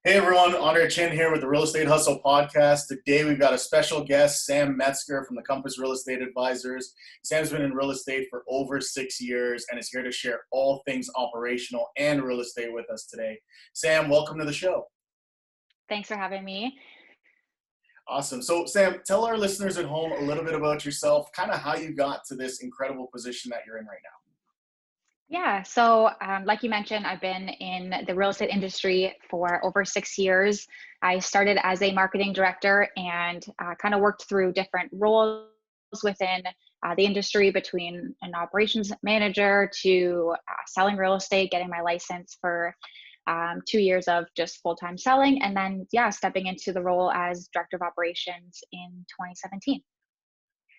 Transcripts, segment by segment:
Hey everyone, Andre Chin here with the Real Estate Hustle podcast. Today we've got a special guest, Sam Metzger from the Compass Real Estate Advisors. Sam's been in real estate for over 6 years and is here to share all things operational and real estate with us today. Sam, welcome to the show. Thanks for having me. Awesome. So Sam, tell our listeners at home a little bit about yourself, kind of how you got to this incredible position that you're in right now. Yeah, so like you mentioned, I've been in the real estate industry for over 6 years. I started as a marketing director and kind of worked through different roles within the industry, between an operations manager to selling real estate, getting my license for 2 years of just full-time selling, and then stepping into the role as director of operations in 2017.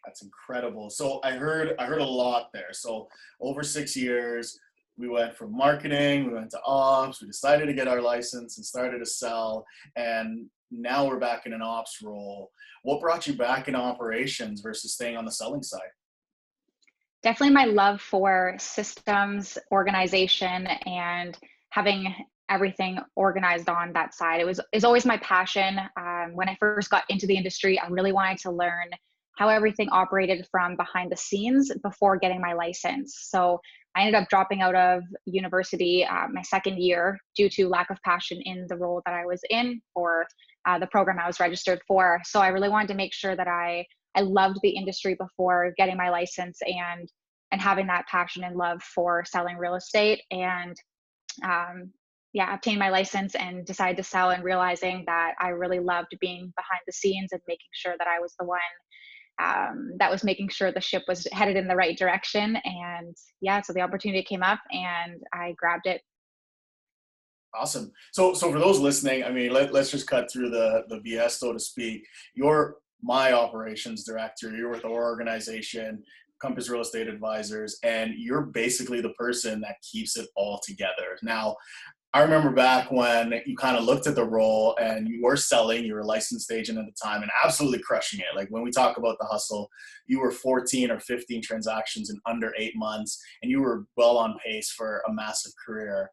That's incredible. So I heard a lot there. So over 6 years, we went from marketing, we went to ops, we decided to get our license and started to sell. And now we're back in an ops role. What brought you back in operations versus staying on the selling side? Definitely my love for systems, organization, and having everything organized on that side. Is always my passion. When I first got into the industry, I really wanted to learn how everything operated from behind the scenes before getting my license. So I ended up dropping out of university my second year due to lack of passion in the role that I was in, or the program I was registered for. So I really wanted to make sure that I loved the industry before getting my license, and having that passion and love for selling real estate. And obtained my license and decided to sell, and realizing that I really loved being behind the scenes and making sure that I was the one that was making sure the ship was headed in the right direction. And so the opportunity came up and I grabbed it. Awesome. So for those listening, I mean, let's just cut through the BS, so to speak. You're my operations director. You're with our organization, Compass Real Estate Advisors, and you're basically the person that keeps it all together. Now, I remember back when you kind of looked at the role and you were selling, you were a licensed agent at the time and absolutely crushing it. Like when we talk about the hustle, you were 14 or 15 transactions in under 8 months, and you were well on pace for a massive career.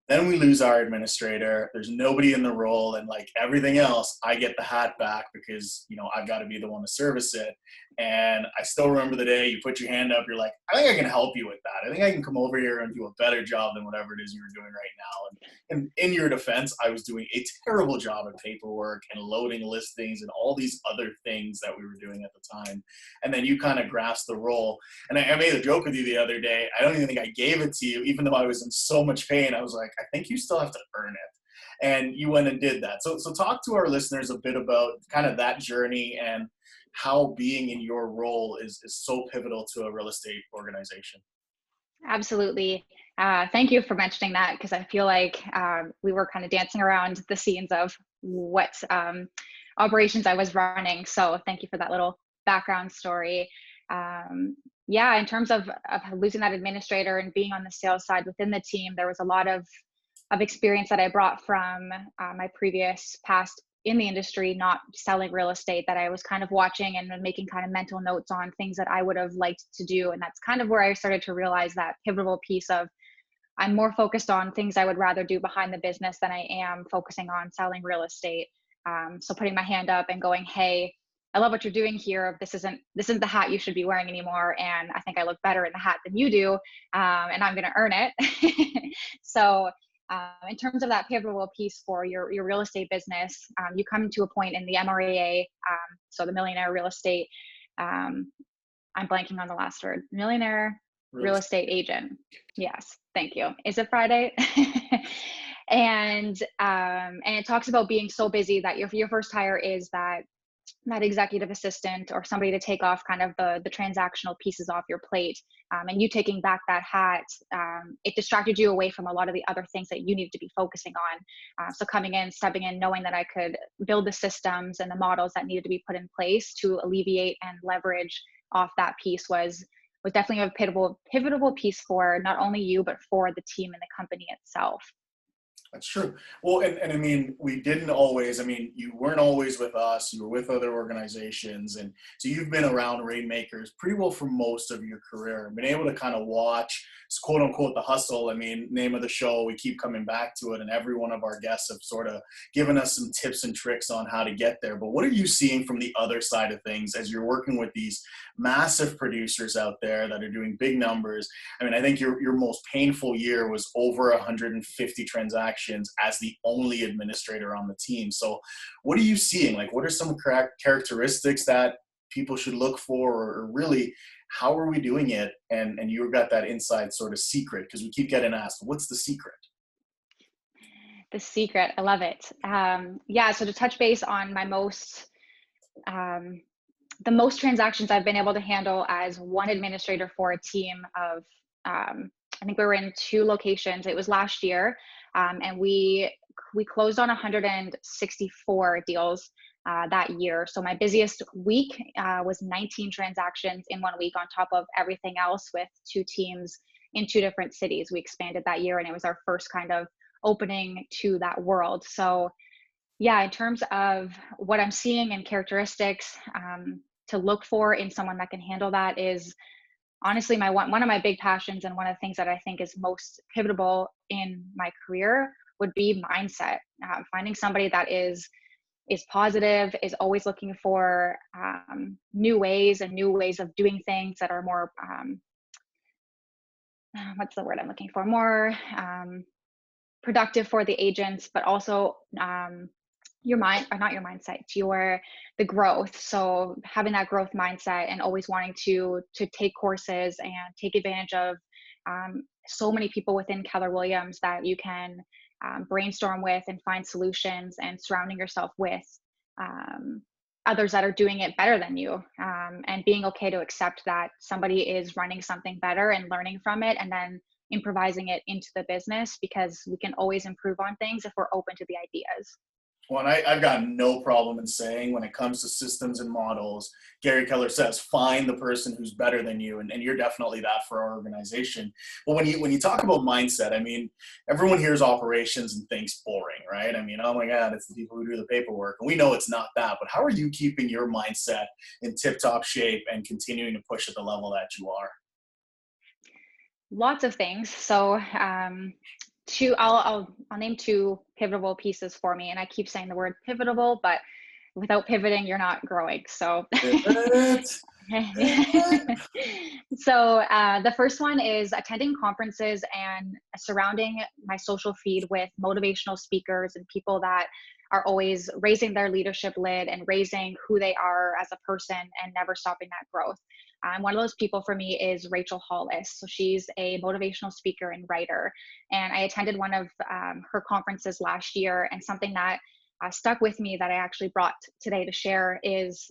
Then we lose our administrator. There's nobody in the role, and like everything else, I get the hat back because, I've got to be the one to service it. And I still remember the day you put your hand up, you're like, I think I can help you with that. I think I can come over here and do a better job than whatever it is you were doing right now. And in your defense, I was doing a terrible job at paperwork and loading listings and all these other things that we were doing at the time. And then you kind of grasped the role. And I made a joke with you the other day. I don't even think I gave it to you, even though I was in so much pain. I was like, I think you still have to earn it. And you went and did that. So talk to our listeners a bit about kind of that journey and how being in your role is so pivotal to a real estate organization. Absolutely. Thank you for mentioning that, because I feel like we were kind of dancing around the scenes of what operations I was running. So thank you for that little background story. In terms of losing that administrator and being on the sales side within the team, there was a lot of experience that I brought from my previous past in the industry, not selling real estate, that I was kind of watching and making kind of mental notes on things that I would have liked to do. And that's kind of where I started to realize that pivotal piece of, I'm more focused on things I would rather do behind the business than I am focusing on selling real estate. So putting my hand up and going, hey, I love what you're doing here. This isn't the hat you should be wearing anymore. And I think I look better in the hat than you do. And I'm going to earn it. So in terms of that pivotal piece for your real estate business, you come to a point in the MREA, so the Millionaire Real Estate, I'm blanking on the last word, Millionaire Real Estate Agent. Yes, thank you. Is it Friday? And it talks about being so busy that your first hire is that executive assistant or somebody to take off kind of the transactional pieces off your plate, and you taking back that hat, it distracted you away from a lot of the other things that you needed to be focusing on. So coming in, stepping in, knowing that I could build the systems and the models that needed to be put in place to alleviate and leverage off that piece was definitely a pivotal piece for not only you, but for the team and the company itself. That's true. Well, and I mean, we didn't always, I mean, you weren't always with us, you were with other organizations. And so you've been around Rainmakers pretty well for most of your career, been able to kind of watch, quote unquote, the hustle. I mean, name of the show, we keep coming back to it. And every one of our guests have sort of given us some tips and tricks on how to get there. But what are you seeing from the other side of things as you're working with these massive producers out there that are doing big numbers? I mean, I think your most painful year was over 150 transactions as the only administrator on the team. So what are you seeing? Like, what are some characteristics that people should look for, or really, how are we doing it? And you've got that inside sort of secret, because we keep getting asked, what's the secret? The secret, I love it. Yeah, so to touch base on um, the most transactions I've been able to handle as one administrator for a team of, I think we were in 2 locations. It was last year, and we closed on 164 deals that year. So my busiest week was 19 transactions in one week, on top of everything else, with 2 teams in 2 different cities. We expanded that year, and it was our first kind of opening to that world. So yeah, in terms of what I'm seeing and characteristics to look for in someone that can handle that is honestly one of my big passions, and one of the things that I think is most pivotal in my career would be mindset. Finding somebody that is positive, is always looking for new ways and new ways of doing things that are more what's the word I'm looking for, more productive for the agents, but also your mind, or not your mindset, the growth. So having that growth mindset and always wanting to take courses and take advantage of so many people within Keller Williams that you can brainstorm with and find solutions, and surrounding yourself with others that are doing it better than you, and being okay to accept that somebody is running something better and learning from it, and then improvising it into the business, because we can always improve on things if we're open to the ideas. Well, and I've got no problem in saying, when it comes to systems and models, Gary Keller says, find the person who's better than you. And you're definitely that for our organization. But when you talk about mindset, I mean, everyone hears operations and thinks boring, right? I mean, oh my God, it's the people who do the paperwork. And we know it's not that. But how are you keeping your mindset in tip-top shape and continuing to push at the level that you are? Lots of things. So I'll name 2 pivotal pieces for me, and I keep saying the word pivotal, but without pivoting, you're not growing. So Pivot, pivot. so the first one is attending conferences and surrounding my social feed with motivational speakers and people that are always raising their leadership lid and raising who they are as a person, and never stopping that growth. One of those people for me is Rachel Hollis. So she's a motivational speaker and writer. And I attended one of her conferences last year, and something that stuck with me that I actually brought today to share is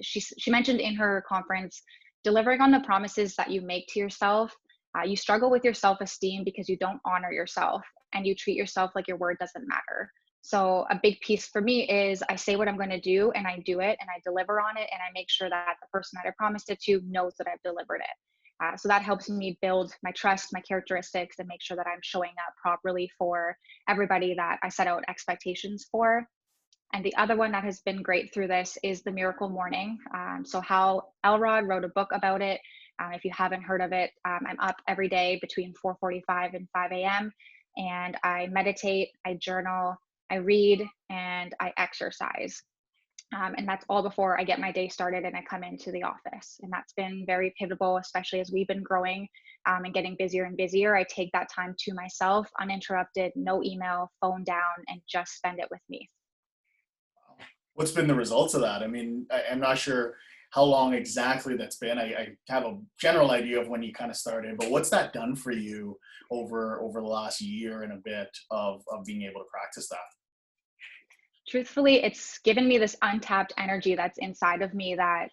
she mentioned in her conference, delivering on the promises that you make to yourself. You struggle with your self-esteem because you don't honor yourself, and you treat yourself like your word doesn't matter. So a big piece for me is I say what I'm going to do, and I do it, and I deliver on it, and I make sure that the person that I promised it to knows that I've delivered it. So that helps me build my trust, my characteristics, and make sure that I'm showing up properly for everybody that I set out expectations for. And the other one that has been great through this is the Miracle Morning. So Hal Elrod wrote a book about it. If you haven't heard of it, I'm up every day between 4:45 and 5 a.m. and I meditate, I journal, I read, and I exercise. And that's all before I get my day started and I come into the office. And that's been very pivotal, especially as we've been growing and getting busier and busier. I take that time to myself, uninterrupted, no email, phone down, and just spend it with me. What's been the results of that? I mean, I'm not sure how long exactly that's been. I have a general idea of when you kind of started, but what's that done for you over the last year and a bit of being able to practice that? Truthfully, it's given me this untapped energy that's inside of me that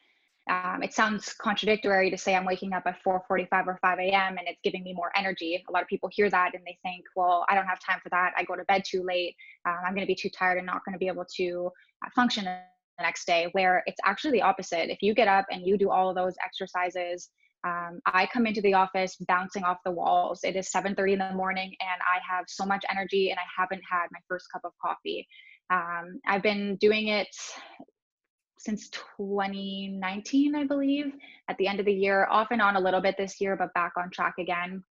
it sounds contradictory to say I'm waking up at 4:45 or 5 a.m. and it's giving me more energy. A lot of people hear that and they think, well, I don't have time for that. I go to bed too late. I'm going to be too tired and not going to be able to function the next day, where it's actually the opposite. If you get up and you do all of those exercises, I come into the office bouncing off the walls. It is 7:30 in the morning and I have so much energy and I haven't had my first cup of coffee. I've been doing it since 2019, I believe, at the end of the year, off and on a little bit this year, but back on track again,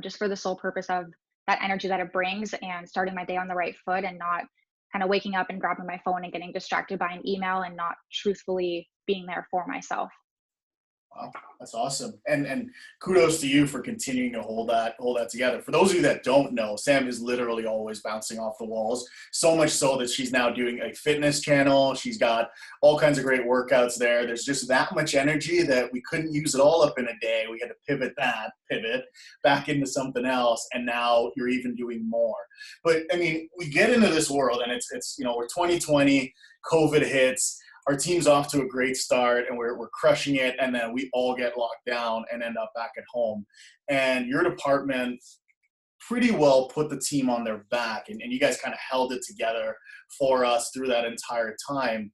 just for the sole purpose of that energy that it brings and starting my day on the right foot and not kind of waking up and grabbing my phone and getting distracted by an email and not truthfully being there for myself. Wow, that's awesome. And kudos to you for continuing to hold that together. For those of you that don't know, Sam is literally always bouncing off the walls. So much so that she's now doing a fitness channel. She's got all kinds of great workouts there. There's just that much energy that we couldn't use it all up in a day. We had to pivot back into something else, and now you're even doing more. But I mean, we get into this world and it's we're 2020, COVID hits, our team's off to a great start and we're crushing it, and then we all get locked down and end up back at home. And your department pretty well put the team on their back, and you guys kind of held it together for us through that entire time.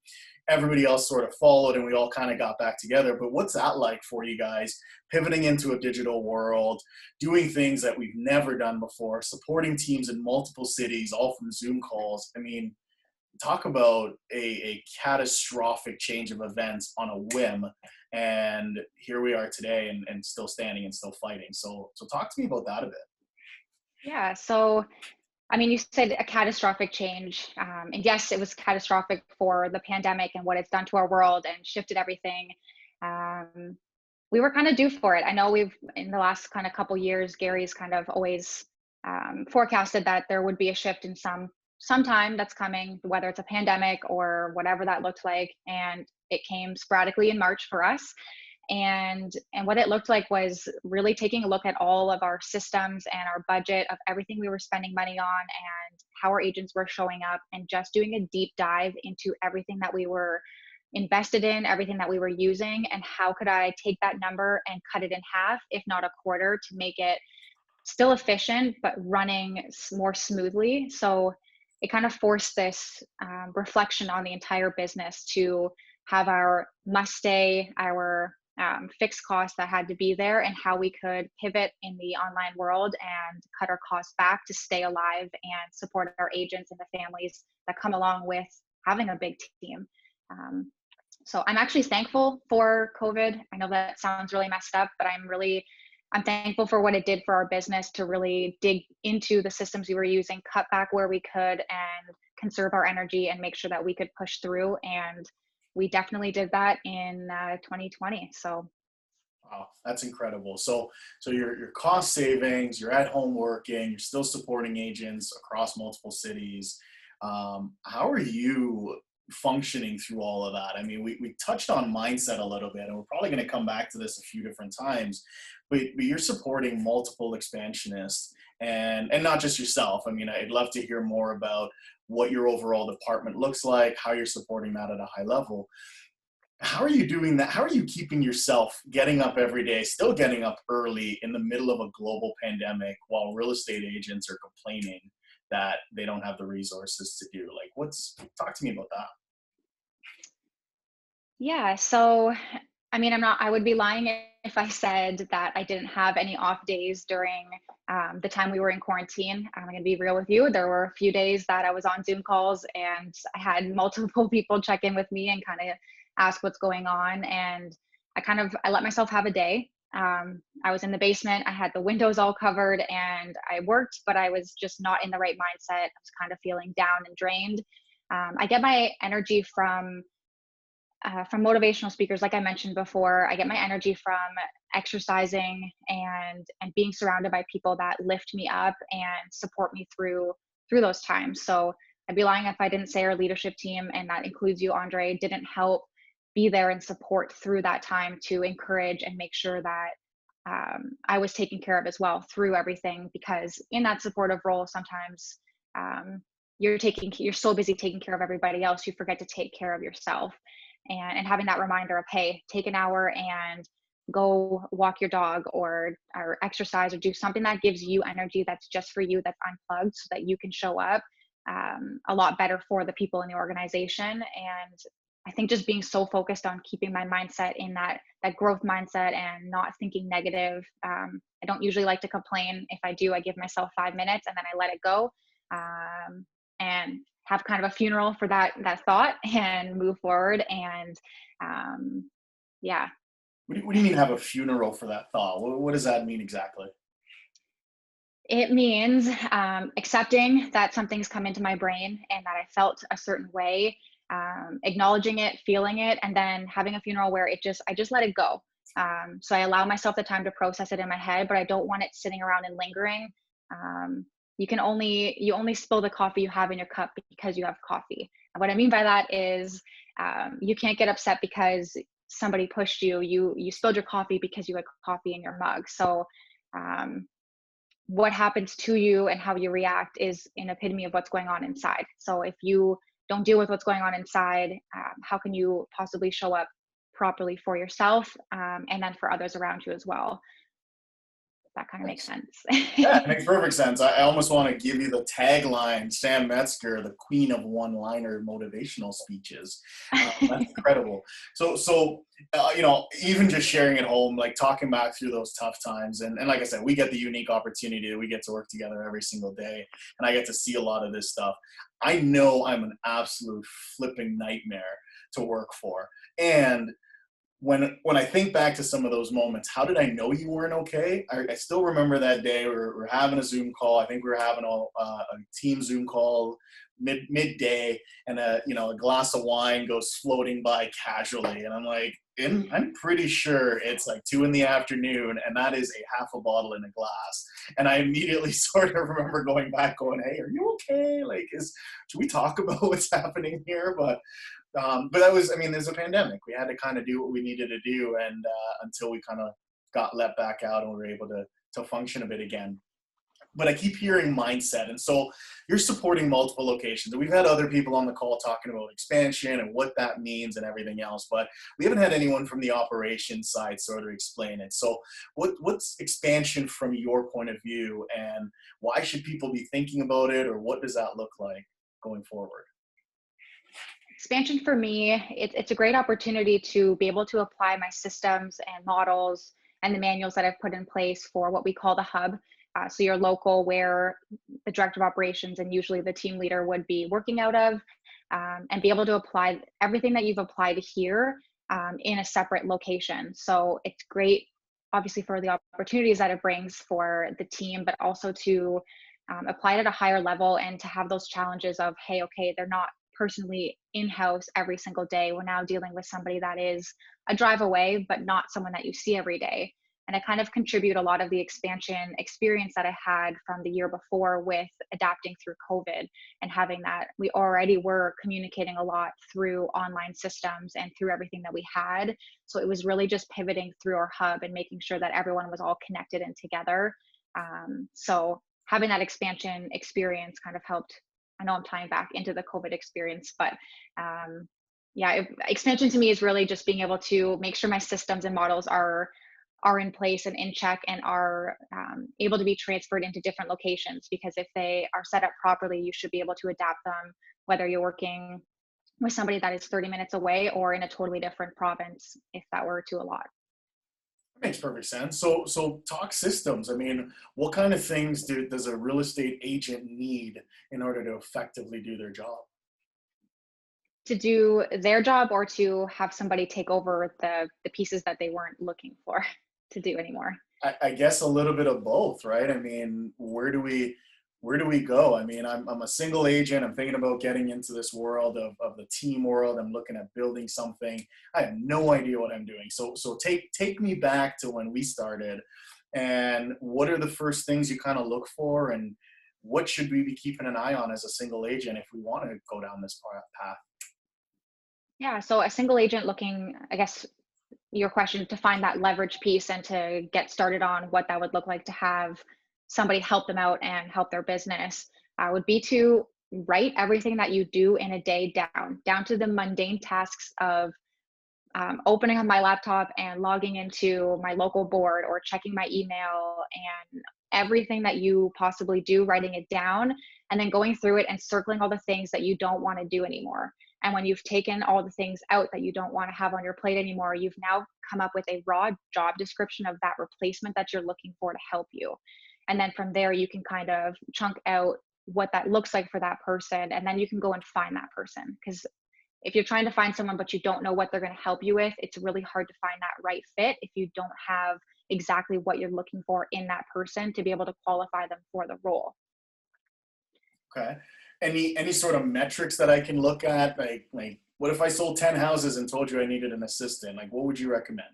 Everybody else sort of followed and we all kind of got back together. But what's that like for you guys, pivoting into a digital world, doing things that we've never done before, supporting teams in multiple cities, all from Zoom calls? I mean, talk about a catastrophic change of events on a whim, and here we are today, and still standing and still fighting. So talk to me about that a bit. Yeah. So, I mean, you said a catastrophic change. And yes, it was catastrophic for the pandemic and what it's done to our world and shifted everything. Um, we were kind of due for it. I know in the last kind of couple years, Gary's kind of always forecasted that there would be a shift in sometime that's coming, whether it's a pandemic or whatever that looked like. And it came sporadically in March for us. And what it looked like was really taking a look at all of our systems and our budget of everything we were spending money on and how our agents were showing up, and just doing a deep dive into everything that we were invested in, everything that we were using, and how could I take that number and cut it in half, if not a quarter, to make it still efficient but running more smoothly. So it kind of forced this reflection on the entire business to have our must stay, our fixed costs that had to be there, and how we could pivot in the online world and cut our costs back to stay alive and support our agents and the families that come along with having a big team. So I'm actually thankful for COVID. I know that sounds really messed up, but I'm thankful for what it did for our business to really dig into the systems we were using, cut back where we could, and conserve our energy and make sure that we could push through. And we definitely did that in 2020. So. Wow, that's incredible. So your cost savings, you're at home working, you're still supporting agents across multiple cities. How are you functioning through all of that? I mean, we touched on mindset a little bit, and we're probably going to come back to this a few different times, but you're supporting multiple expansionists, and not just yourself. I mean, I'd love to hear more about what your overall department looks like, how you're supporting that at a high level. How are you doing that? How are you keeping yourself getting up every day, still getting up early in the middle of a global pandemic, while real estate agents are complaining that they don't have the resources to do? Like, talk to me about that. Yeah. So, I mean, I would be lying if I said that I didn't have any off days during the time we were in quarantine. I'm going to be real with you. There were a few days that I was on Zoom calls and I had multiple people check in with me and kind of ask what's going on. And I let myself have a day. I was in the basement. I had the windows all covered and I worked, but I was just not in the right mindset. I was kind of feeling down and drained. I get my energy from motivational speakers, like I mentioned before. I get my energy from exercising and being surrounded by people that lift me up and support me through those times. So I'd be lying if I didn't say our leadership team, and that includes you, Andre, didn't help be there and support through that time to encourage and make sure that I was taken care of as well through everything. Because in that supportive role, sometimes you're so busy taking care of everybody else, you forget to take care of yourself. And having that reminder of, hey, take an hour and go walk your dog or exercise or do something that gives you energy, that's just for you, that's unplugged, so that you can show up a lot better for the people in the organization. And I think just being so focused on keeping my mindset in that growth mindset and not thinking negative. I don't usually like to complain. If I do, I give myself 5 minutes and then I let it go, and have kind of a funeral for that thought and move forward. And yeah, What do you mean have a funeral for that thought? What does that mean exactly? it means accepting that something's come into my brain and that I felt a certain way, acknowledging it, feeling it, and then having a funeral where I just let it go. So I allow myself the time to process it in my head, but I don't want it sitting around and lingering. Um, you only spill the coffee you have in your cup because you have coffee. And what I mean by that is, you can't get upset because somebody pushed you. You spilled your coffee because you had coffee in your mug. So um, what happens to you and how you react is an epitome of what's going on inside. So if you don't deal with what's going on inside, how can you possibly show up properly for yourself, and then for others around you as well? That kind of makes Nice. sense. Yeah, it makes perfect sense. I almost want to give you the tagline, Sam Metzger, the queen of one-liner motivational speeches. That's incredible. Even just sharing at home, like talking back through those tough times, and like I said, we get the unique opportunity that we get to work together every single day, and I get to see a lot of this stuff. I know I'm an absolute flipping nightmare to work for, and when I think back to some of those moments, how did I know you weren't okay? I still remember that day. We're having a Zoom call. I think we were having a team Zoom call midday, and a glass of wine goes floating by casually, and I'm like, I'm pretty sure it's like 2 in the afternoon, and that is a half a bottle in a glass. And I immediately sort of remember going back, going, "Hey, are you okay? Like, should we talk about what's happening here?" But that was, I mean, there's a pandemic. We had to kind of do what we needed to do, and until we kind of got let back out and we were able to function a bit again. But I keep hearing mindset, and so you're supporting multiple locations. And we've had other people on the call talking about expansion and what that means and everything else, but we haven't had anyone from the operations side sort of explain it. So what's expansion from your point of view, and why should people be thinking about it, or what does that look like going forward? Expansion for me, it's a great opportunity to be able to apply my systems and models and the manuals that I've put in place for what we call the hub. So your local, where the director of operations and usually the team leader would be working out of, and be able to apply everything that you've applied here, in a separate location. So it's great, obviously, for the opportunities that it brings for the team, but also to apply it at a higher level and to have those challenges of, hey, okay, they're not personally in-house every single day. We're now dealing with somebody that is a drive away, but not someone that you see every day. And I kind of contribute a lot of the expansion experience that I had from the year before with adapting through COVID, and having that we already were communicating a lot through online systems and through everything that we had. So it was really just pivoting through our hub and making sure that everyone was all connected and together. So having that expansion experience kind of helped. I know I'm tying back into the COVID experience, but yeah, expansion to me is really just being able to make sure my systems and models are in place and in check, and are able to be transferred into different locations. Because if they are set up properly, you should be able to adapt them, whether you're working with somebody that is 30 minutes away or in a totally different province, if that were to a lot. Makes perfect sense. So talk systems. I mean, what kind of things does a real estate agent need in order to effectively do their job? To do their job, or to have somebody take over the pieces that they weren't looking for to do anymore. I guess a little bit of both, right? I mean, where do we go? I mean, I'm a single agent. I'm thinking about getting into this world of the team world. I'm looking at building something. I have no idea what I'm doing. So take me back to when we started, and what are the first things you kind of look for, and what should we be keeping an eye on as a single agent if we want to go down this path? Yeah, so a single agent looking, I guess your question, to find that leverage piece and to get started on what that would look like to have somebody help them out and help their business, would be to write everything that you do in a day down to the mundane tasks of opening up my laptop and logging into my local board or checking my email, and everything that you possibly do, writing it down, and then going through it and circling all the things that you don't want to do anymore. And when you've taken all the things out that you don't want to have on your plate anymore, you've now come up with a raw job description of that replacement that you're looking for to help you. And then from there, you can kind of chunk out what that looks like for that person. And then you can go and find that person. Because if you're trying to find someone, but you don't know what they're going to help you with, it's really hard to find that right fit if you don't have exactly what you're looking for in that person to be able to qualify them for the role. Okay. Any sort of metrics that I can look at? Like what if I sold 10 houses and told you I needed an assistant? Like what would you recommend?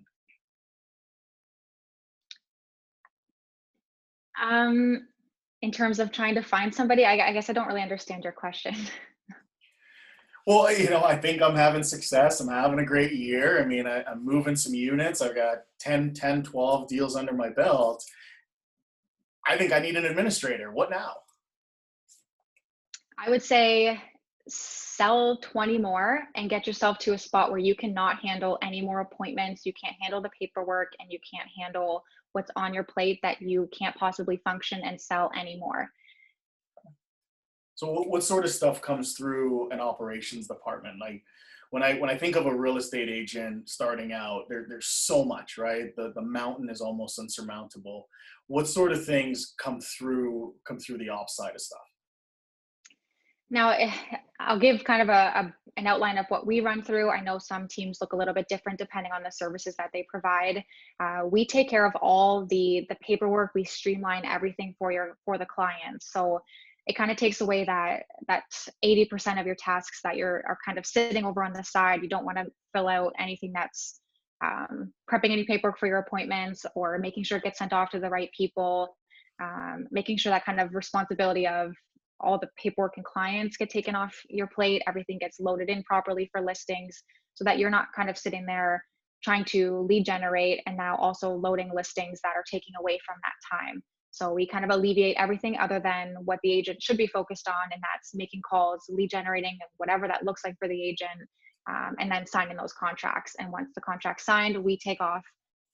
In terms of trying to find somebody, I guess I don't really understand your question. Well, I think I'm having success. I'm having a great year. I mean, I'm moving some units. I've got 12 deals under my belt. I think I need an administrator. What now? I would say sell 20 more and get yourself to a spot where you cannot handle any more appointments. You can't handle the paperwork and you can't handle what's on your plate, that you can't possibly function and sell anymore. So what sort of stuff comes through an operations department? Like when I think of a real estate agent starting out, there's so much, right? The mountain is almost insurmountable. What sort of things come through the ops side of stuff? Now, I'll give kind of an outline of what we run through. I know some teams look a little bit different depending on the services that they provide. We take care of all the paperwork. We streamline everything for the clients. So it kind of takes away that 80% of your tasks that are kind of sitting over on the side. You don't want to fill out anything that's prepping any paperwork for your appointments or making sure it gets sent off to the right people, making sure that kind of responsibility of all the paperwork and clients get taken off your plate, everything gets loaded in properly for listings so that you're not kind of sitting there trying to lead generate and now also loading listings that are taking away from that time. So we kind of alleviate everything other than what the agent should be focused on, and that's making calls, lead generating, whatever that looks like for the agent, and then signing those contracts. And once the contract's signed, we take off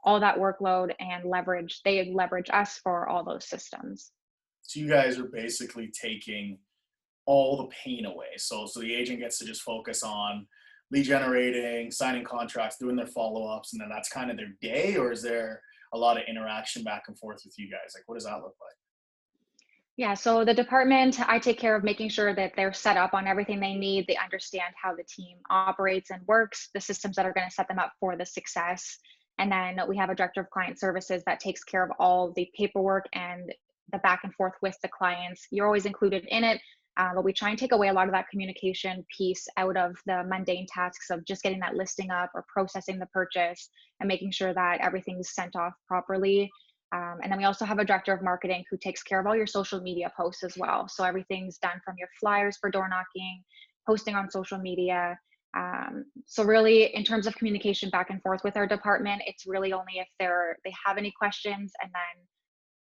all that workload and they leverage us for all those systems. So you guys are basically taking all the pain away. So the agent gets to just focus on lead generating, signing contracts, doing their follow-ups, and then that's kind of their day? Or is there a lot of interaction back and forth with you guys? Like, what does that look like? Yeah, so the department, I take care of making sure that they're set up on everything they need. They understand how the team operates and works, the systems that are going to set them up for the success. And then we have a director of client services that takes care of all the paperwork and the back and forth with the clients. You're always included in it, but we try and take away a lot of that communication piece out of the mundane tasks of just getting that listing up or processing the purchase and making sure that everything's sent off properly. And then we also have a director of marketing who takes care of all your social media posts as well. So everything's done from your flyers for door knocking, posting on social media. So really, in terms of communication back and forth with our department, it's really only if they have any questions. And then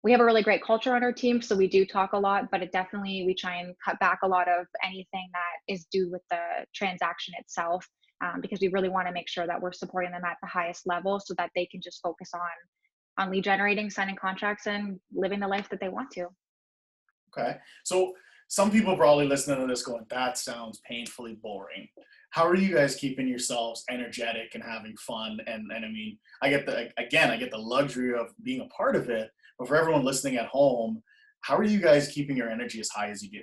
we have a really great culture on our team, so we do talk a lot, but we try and cut back a lot of anything that is due with the transaction itself, because we really want to make sure that we're supporting them at the highest level so that they can just focus on lead generating, signing contracts, and living the life that they want to. Okay. So some people probably listening to this going, that sounds painfully boring. How are you guys keeping yourselves energetic and having fun? And I mean, I get the luxury of being a part of it, but for everyone listening at home, how are you guys keeping your energy as high as you do?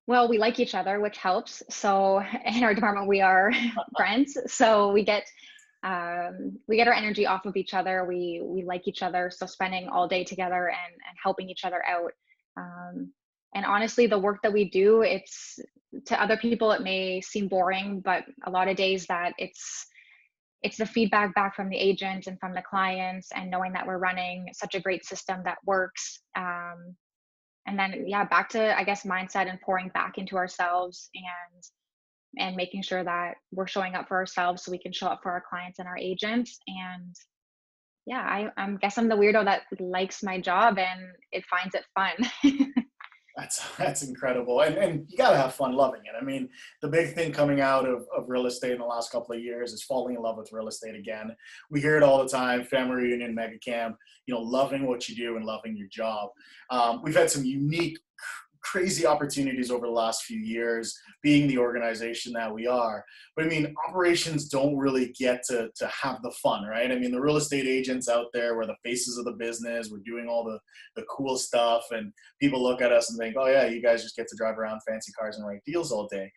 Well, we like each other, which helps. So in our department, we are friends. So we get our energy off of each other. We like each other. So spending all day together and helping each other out. And honestly, the work that we do, it's to other people, it may seem boring, but a lot of days that it's the feedback back from the agent and from the clients and knowing that we're running such a great system that works. And then, yeah, back to, I guess, mindset and pouring back into ourselves and making sure that we're showing up for ourselves so we can show up for our clients and our agents. And yeah, I guess I'm the weirdo that likes my job and it finds it fun. That's incredible. And you got to have fun loving it. I mean, the big thing coming out of real estate in the last couple of years is falling in love with real estate again. We hear it all the time, family reunion, mega camp, loving what you do and loving your job. We've had some unique, crazy opportunities over the last few years being the organization that we are. But I mean, operations don't really get to have the fun, right? I mean, the real estate agents out there, we're the faces of the business, we're doing all the cool stuff, and people look at us and think, oh yeah, you guys just get to drive around fancy cars and write deals all day.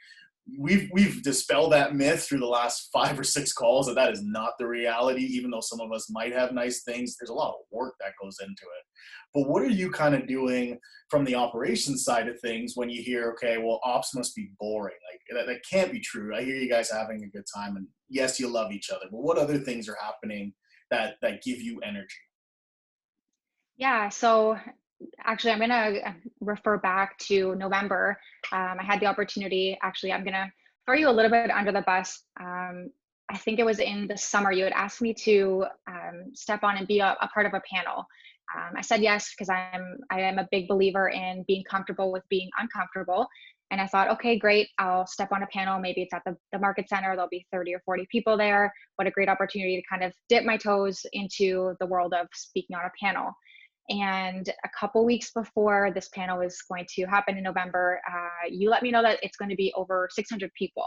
We've dispelled that myth through the last 5 or 6 calls that is not the reality. Even though some of us might have nice things, there's a lot of work that goes into it. But what are you kind of doing from the operations side of things when you hear, okay, well, ops must be boring? Like that can't be true. I hear you guys having a good time, and yes, you love each other, but what other things are happening that give you energy? Yeah, so actually, I'm going to refer back to November. I had the opportunity, actually, I'm going to throw you a little bit under the bus. I think it was in the summer, you had asked me to step on and be a part of a panel. I said yes because I am a big believer in being comfortable with being uncomfortable. And I thought, okay, great, I'll step on a panel. Maybe it's at the market center. There'll be 30 or 40 people there. What a great opportunity to kind of dip my toes into the world of speaking on a panel. And a couple weeks before this panel is going to happen in November, you let me know that it's going to be over 600 people.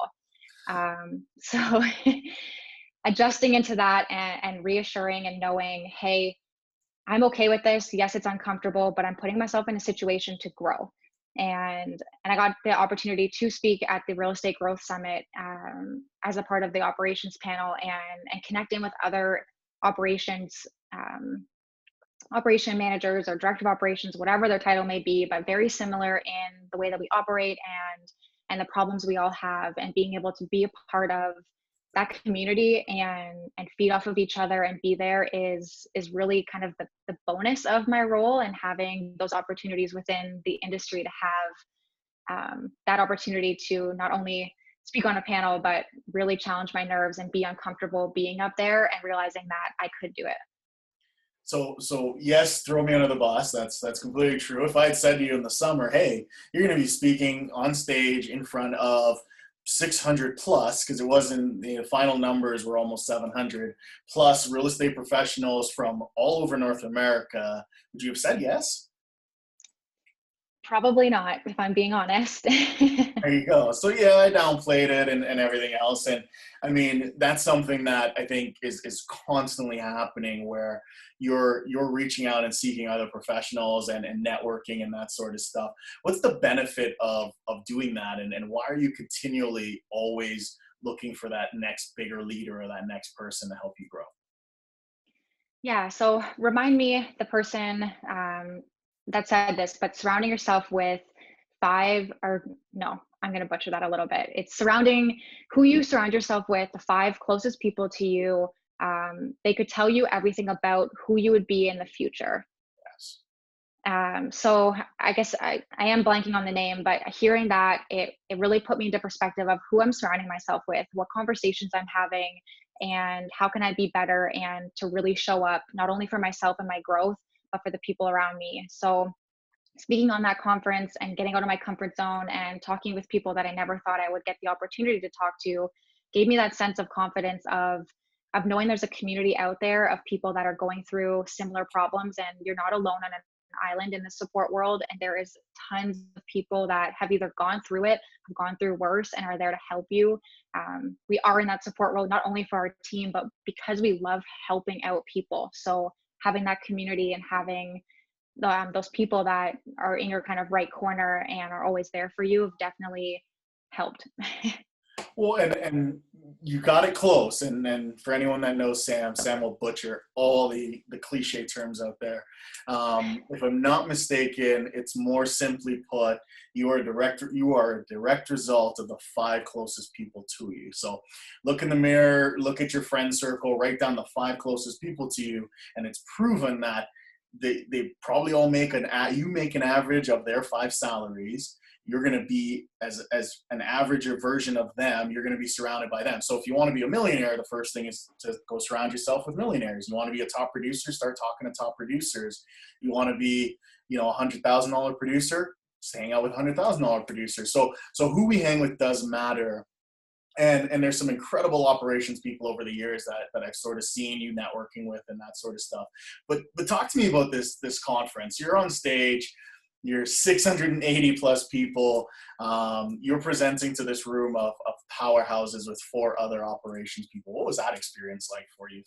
So adjusting into that and reassuring and knowing, hey, I'm okay with this. Yes, it's uncomfortable, but I'm putting myself in a situation to grow. And I got the opportunity to speak at the Real Estate Growth Summit as a part of the operations panel and connecting with other operations operation managers or director of operations, whatever their title may be, but very similar in the way that we operate and the problems we all have, and being able to be a part of that community and feed off of each other and be there is really kind of the bonus of my role, and having those opportunities within the industry to have that opportunity to not only speak on a panel, but really challenge my nerves and be uncomfortable being up there and realizing that I could do it. So yes, throw me under the bus. That's completely true. If I had said to you in the summer, hey, you're going to be speaking on stage in front of 600 plus, because it wasn't, the final numbers were almost 700 plus real estate professionals from all over North America, would you have said yes? Probably not, if I'm being honest. There you go. So yeah, I downplayed it and everything else. And I mean, that's something that I think is constantly happening, where you're reaching out and seeking other professionals and networking and that sort of stuff. What's the benefit of doing that? And why are you continually always looking for that next bigger leader or that next person to help you grow? Yeah, so remind me the person that said this, but surrounding yourself with five, or no, I'm going to butcher that a little bit. It's surrounding who you surround yourself with, the five closest people to you. They could tell you everything about who you would be in the future. Yes. So I guess I am blanking on the name, but hearing that, it really put me into perspective of who I'm surrounding myself with, what conversations I'm having, and how can I be better, and to really show up not only for myself and my growth, but for the people around me. So speaking on that conference and getting out of my comfort zone and talking with people that I never thought I would get the opportunity to talk to gave me that sense of confidence of knowing there's a community out there of people that are going through similar problems, and you're not alone on an island in the support world. And there is tons of people that have either gone through it, have gone through worse, and are there to help you. We are in that support role not only for our team, but because we love helping out people. So having that community and having those people that are in your kind of right corner and are always there for you have definitely helped. Well, and you got it close. And for anyone that knows Sam will butcher all the cliche terms out there. If I'm not mistaken, it's more simply put, you are a direct result of the five closest people to you. So look in the mirror, look at your friend circle, write down the five closest people to you, and it's proven that they probably all make you make an average of their five salaries. You're going to be as an average version of them. You're going to be surrounded by them. So if you want to be a millionaire, the first thing is to go surround yourself with millionaires. You want to be a top producer, start talking to top producers. You want to be, $100,000 producer, just hang out with $100,000 producers. So who we hang with does matter. And there's some incredible operations people over the years that I've sort of seen you networking with and that sort of stuff. But talk to me about this conference. You're on stage, you're 680 plus people. You're presenting to this room of powerhouses with 4 other operations people. What was that experience like for you?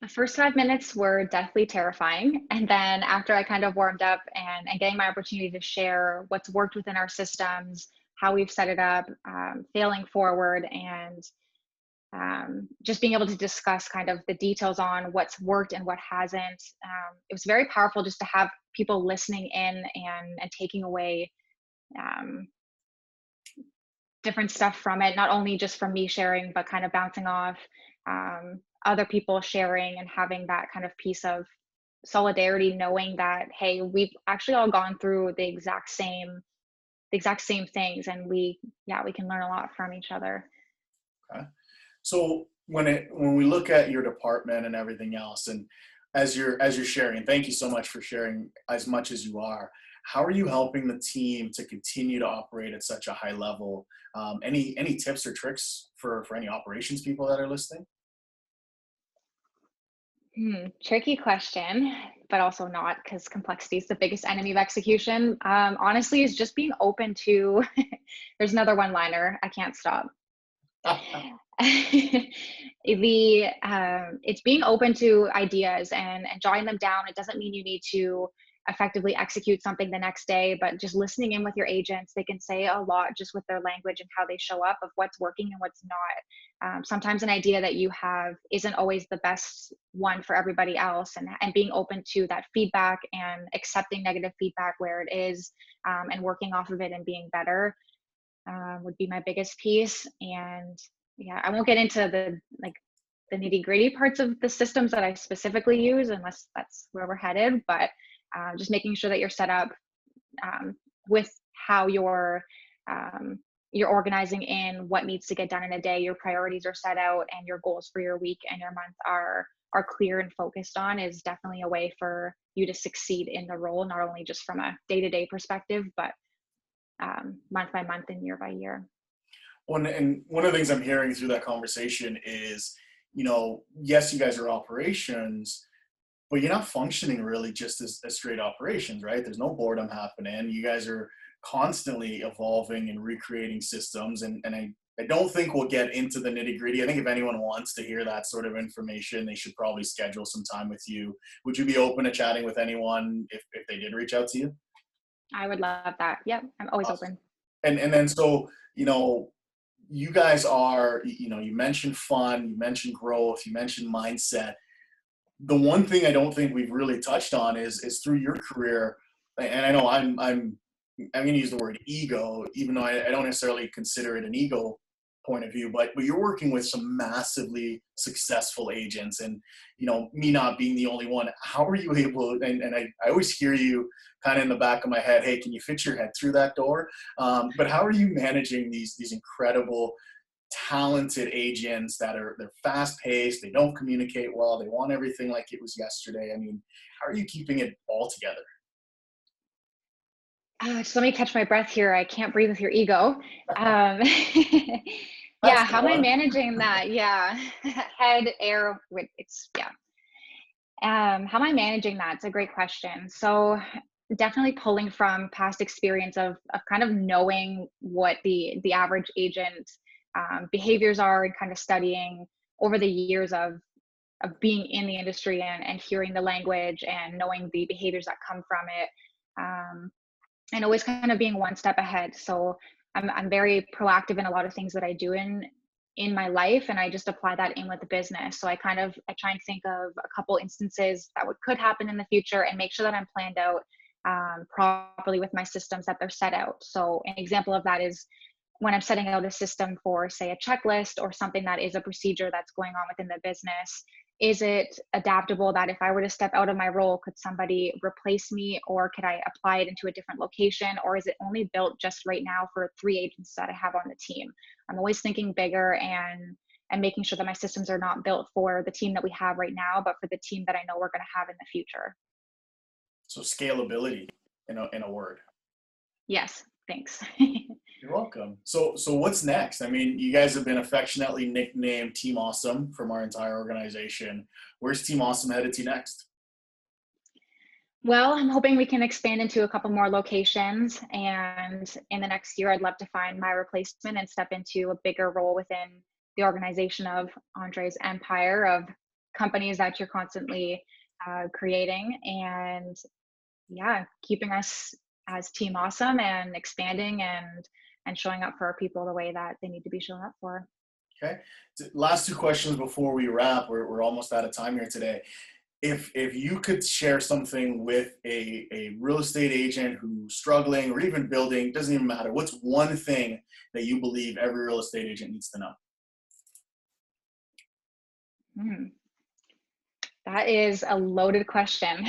The first 5 minutes were deathly terrifying. And then after I kind of warmed up and getting my opportunity to share what's worked within our systems, how we've set it up, failing forward, and just being able to discuss kind of the details on what's worked and what hasn't. It was very powerful just to have people listening in and taking away um, different stuff from it, not only just from me sharing, but kind of bouncing off other people sharing and having that kind of piece of solidarity, knowing that, hey, we've actually all gone through the exact same things, and we can learn a lot from each other. Okay. So when we look at your department and everything else, and as you're sharing, and thank you so much for sharing as much as you are, how are you helping the team to continue to operate at such a high level? Any tips or tricks for any operations people that are listening? Tricky question, but also not, because complexity is the biggest enemy of execution. Honestly, is just being open to. There's another one-liner. I can't stop. It's being open to ideas and jotting them down. It doesn't mean you need to effectively execute something the next day, but just listening in with your agents. They can say a lot just with their language and how they show up of what's working and what's not. Sometimes an idea that you have isn't always the best one for everybody else, and being open to that feedback and accepting negative feedback where it is, and working off of it and being better, would be my biggest piece. And yeah, I won't get into the nitty gritty parts of the systems that I specifically use unless that's where we're headed. But just making sure that you're set up with how you're organizing in what needs to get done in a day. Your priorities are set out, and your goals for your week and your month are clear and focused on, is definitely a way for you to succeed in the role, not only just from a day-to-day perspective, but month by month and year by year. One of the things I'm hearing through that conversation is, yes, you guys are operations, but you're not functioning really just as straight operations, right? There's no boredom happening. You guys are constantly evolving and recreating systems. And I don't think we'll get into the nitty gritty. I think if anyone wants to hear that sort of information, they should probably schedule some time with you. Would you be open to chatting with anyone if they did reach out to you? I would love that. Yep, I'm always Awesome. open. And then so, you guys are, you mentioned fun, you mentioned growth, you mentioned mindset. The one thing I don't think we've really touched on is through your career, and I know I'm going to use the word ego, even though I don't necessarily consider it an ego point of view, but you're working with some massively successful agents, and me not being the only one. How are you able? And I always hear you kind of in the back of my head, hey, can you fit your head through that door? But how are you managing these incredible talented agents they're fast paced, they don't communicate well, they want everything like it was yesterday? I mean, how are you keeping it all together? Just let me catch my breath here. I can't breathe with your ego. Um, That's yeah, the how am I one. managing that? Yeah, head, air, it's yeah. How am I managing that? It's a great question. So definitely pulling from past experience of kind of knowing what the average agent behaviors are, and kind of studying over the years of being in the industry and hearing the language and knowing the behaviors that come from it. Um, and always kind of being one step ahead. So I'm very proactive in a lot of things that I do in my life, and I just apply that in with the business. So I try and think of a couple instances that could happen in the future and make sure that I'm planned out properly with my systems, that they're set out. So an example of that is when I'm setting out a system for, say, a checklist or something that is a procedure that's going on within the business. Is it adaptable that if I were to step out of my role, could somebody replace me, or could I apply it into a different location? Or is it only built just right now for 3 agents that I have on the team? I'm always thinking bigger and making sure that my systems are not built for the team that we have right now, but for the team that I know we're going to have in the future. So scalability, in a word. Yes, thanks. You're welcome. So what's next? I mean, you guys have been affectionately nicknamed Team Awesome from our entire organization. Where's Team Awesome headed to next? Well, I'm hoping we can expand into a couple more locations. And in the next year, I'd love to find my replacement and step into a bigger role within the organization of Andre's empire of companies that you're constantly creating. And yeah, keeping us as Team Awesome and expanding and showing up for our people the way that they need to be shown up for. Okay. Last two questions before we wrap. We're almost out of time here today. If you could share something with a real estate agent who's struggling or even building, doesn't even matter, what's one thing that you believe every real estate agent needs to know? Hmm, that is a loaded question.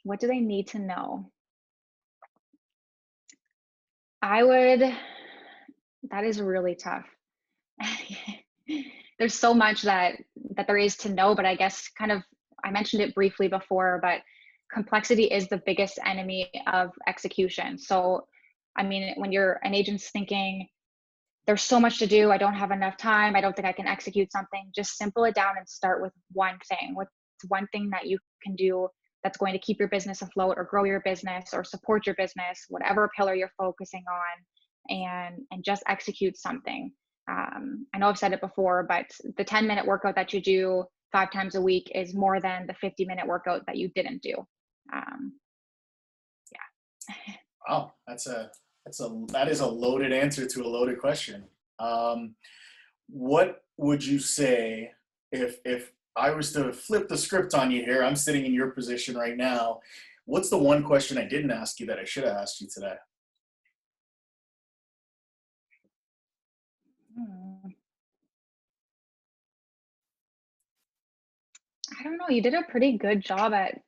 What do they need to know? I would, that is really tough. There's so much that there is to know, but I guess kind of I mentioned it briefly before, but complexity is the biggest enemy of execution. So, I mean, when you're an agent's thinking, there's so much to do, I don't have enough time, I don't think I can execute something, just simple it down and start with one thing. What's one thing that you can do that's going to keep your business afloat or grow your business or support your business, whatever pillar you're focusing on, and just execute something. I know I've said it before, but the 10-minute workout that you do 5 times a week is more than the 50-minute workout that you didn't do. Um, yeah. Wow, that is a loaded answer to a loaded question. What would you say if I was to flip the script on you here? I'm sitting in your position right now. What's the one question I didn't ask you that I should have asked you today? Hmm. I don't know. You did a pretty good job at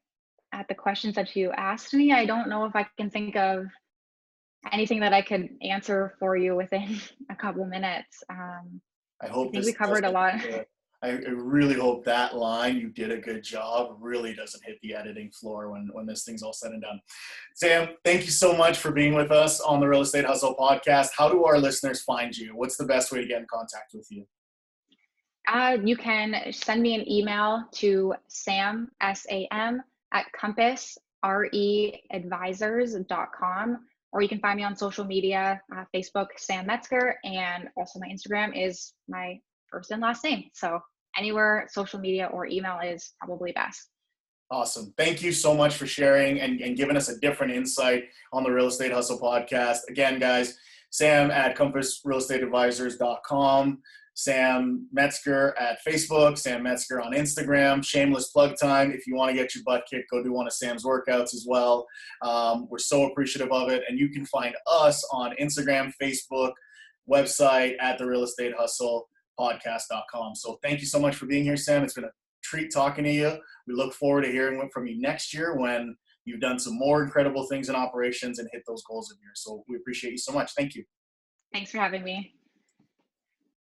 the questions that you asked me. I don't know if I can think of anything that I could answer for you within a couple minutes. I I hope think we this doesn't covered a lot. I really hope that line, "you did a good job," really doesn't hit the editing floor when this thing's all said and done. Sam, thank you so much for being with us on the Real Estate Hustle podcast. How do our listeners find you? What's the best way to get in contact with you? You can send me an email to Sam, SAM, at Compass, readvisors.com, or you can find me on social media, Facebook, Sam Metzger, and also my Instagram is my first and last name. So anywhere social media or email is probably best. Awesome. Thank you so much for sharing and giving us a different insight on the Real Estate Hustle podcast. Again, guys, Sam at compassrealestateadvisors.com, Sam Metzger at Facebook, Sam Metzger on Instagram. Shameless plug time. If you want to get your butt kicked, go do one of Sam's workouts as well. We're so appreciative of it. And you can find us on Instagram, Facebook, website at the Real Estate Hustle podcast.com. So thank you so much for being here, Sam. It's been a treat talking to you. We look forward to hearing from you next year when you've done some more incredible things in operations and hit those goals of yours. So we appreciate you so much. Thank you. Thanks for having me.